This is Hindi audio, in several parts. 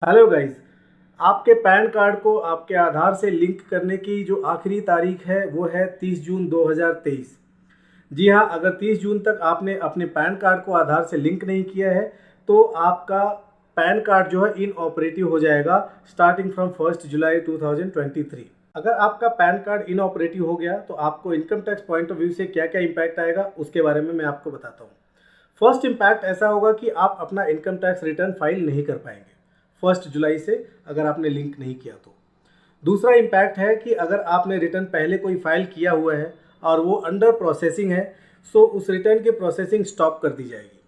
Hello guys. आपके पैन कार्ड को आपके आधार से लिंक करने की जो आखिरी तारीख है वो है 30 जून 2023। जी हाँ, अगर 30 जून तक आपने अपने पैन कार्ड को आधार से लिंक नहीं किया है तो आपका पैन कार्ड जो है इनऑपरेटिव हो जाएगा स्टार्टिंग फ्रॉम 1 जुलाई 2023। अगर आपका पैन कार्ड इनऑपरेटिव हो गया तो आपको income tax point of view से क्या क्या इम्पैक्ट आएगा उसके बारे में मैं आपको बताता हूँ। फर्स्ट इम्पैक्ट ऐसा होगा कि आप अपना इनकम टैक्स रिटर्न फाइल नहीं कर पाएंगे 1 जुलाई से, अगर आपने लिंक नहीं किया तो। दूसरा इम्पैक्ट है कि अगर आपने रिटर्न पहले कोई फाइल किया हुआ है और वो अंडर प्रोसेसिंग है सो उस रिटर्न की प्रोसेसिंग स्टॉप कर दी जाएगी।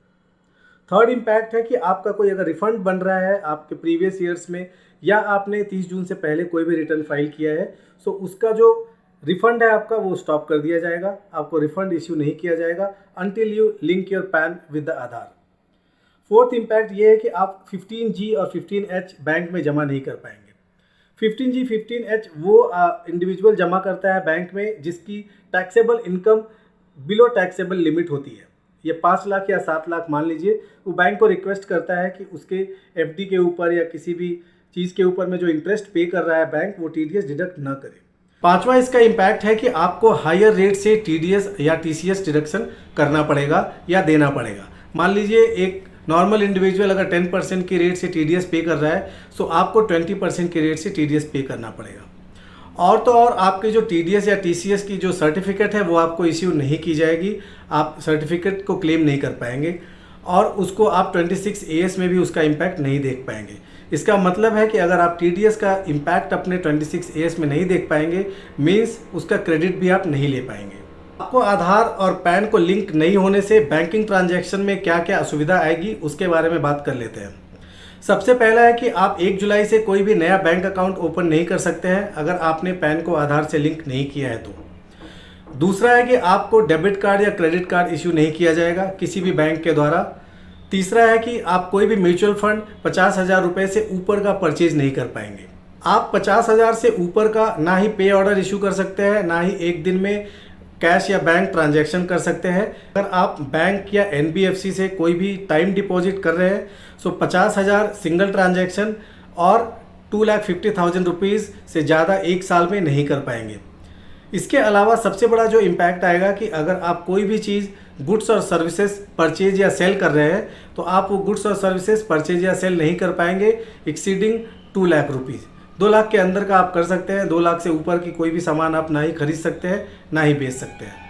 थर्ड इम्पैक्ट है कि आपका कोई अगर रिफंड बन रहा है आपके प्रीवियस ईयर्स में या आपने 30 जून से पहले कोई भी रिटर्न फाइल किया है सो उसका जो रिफंड है आपका वो स्टॉप कर दिया जाएगा। आपको रिफंड इश्यू नहीं किया जाएगा until you link your pan with the Aadhaar. Fourth impact ये है कि आप 15G और 15H बैंक में जमा नहीं कर पाएंगे। 15G 15H वो इंडिविजुअल जमा करता है बैंक में जिसकी taxable income below taxable limit होती है। ये 5 लाख या 7 लाख मान लीजिए, वो बैंक को रिक्वेस्ट करता है कि उसके एफडी के ऊपर या किसी भी चीज़ के ऊपर में जो इंटरेस्ट पे कर रहा है बैंक वो टीडीएस डिडक्ट ना करे। पांचवा इसका इम्पैक्ट है कि आपको हायर रेट से टीडीएस या टीसीएस डिडक्शन करना पड़ेगा या देना पड़ेगा। मान लीजिए एक नॉर्मल इंडिविजुअल अगर 10% की रेट से टीडीएस पे कर रहा है तो आपको 20% की रेट से टीडीएस पे करना पड़ेगा। और तो और आपके जो टीडीएस या टीसीएस की जो सर्टिफिकेट है वो आपको इश्यू नहीं की जाएगी, आप सर्टिफिकेट को क्लेम नहीं कर पाएंगे और उसको आप 26AS में भी उसका इम्पैक्ट नहीं देख पाएंगे। इसका मतलब है कि अगर आप टीडीएस का इम्पैक्ट अपने 26AS में नहीं देख पाएंगे मीन्स उसका क्रेडिट भी आप नहीं ले पाएंगे। आपको आधार और पैन को लिंक नहीं होने से बैंकिंग ट्रांजैक्शन में क्या क्या असुविधा आएगी उसके बारे में बात कर लेते हैं। सबसे पहला है कि आप 1 जुलाई से कोई भी नया बैंक अकाउंट ओपन नहीं कर सकते हैं अगर आपने पैन को आधार से लिंक नहीं किया है तो। दूसरा है कि आपको डेबिट कार्ड या क्रेडिट कार्ड इश्यू नहीं किया जाएगा किसी भी बैंक के द्वारा। तीसरा है कि आप कोई भी म्यूचुअल फंड 50,000 रुपये से ऊपर का परचेज नहीं कर पाएंगे। आप 50,000 से ऊपर का ना ही पे ऑर्डर इशू कर सकते हैं ना ही एक दिन में कैश या बैंक ट्रांजैक्शन कर सकते हैं। अगर आप बैंक या एनबीएफसी से कोई भी टाइम डिपॉजिट कर रहे हैं सो 50,000 सिंगल ट्रांजैक्शन और 2,50,000 रुपीज़ से ज़्यादा एक साल में नहीं कर पाएंगे। इसके अलावा सबसे बड़ा जो इम्पैक्ट आएगा कि अगर आप कोई भी चीज़ गुड्स और सर्विसेज परचेज या सेल कर रहे हैं तो आप वो गुड्स और सर्विसेज परचेज या सेल नहीं कर पाएंगे एक्सीडिंग 2 लाख रुपीज़। 2 लाख के अंदर का आप कर सकते हैं, 2 लाख से ऊपर की कोई भी सामान आप ना ही खरीद सकते हैं ना ही बेच सकते हैं।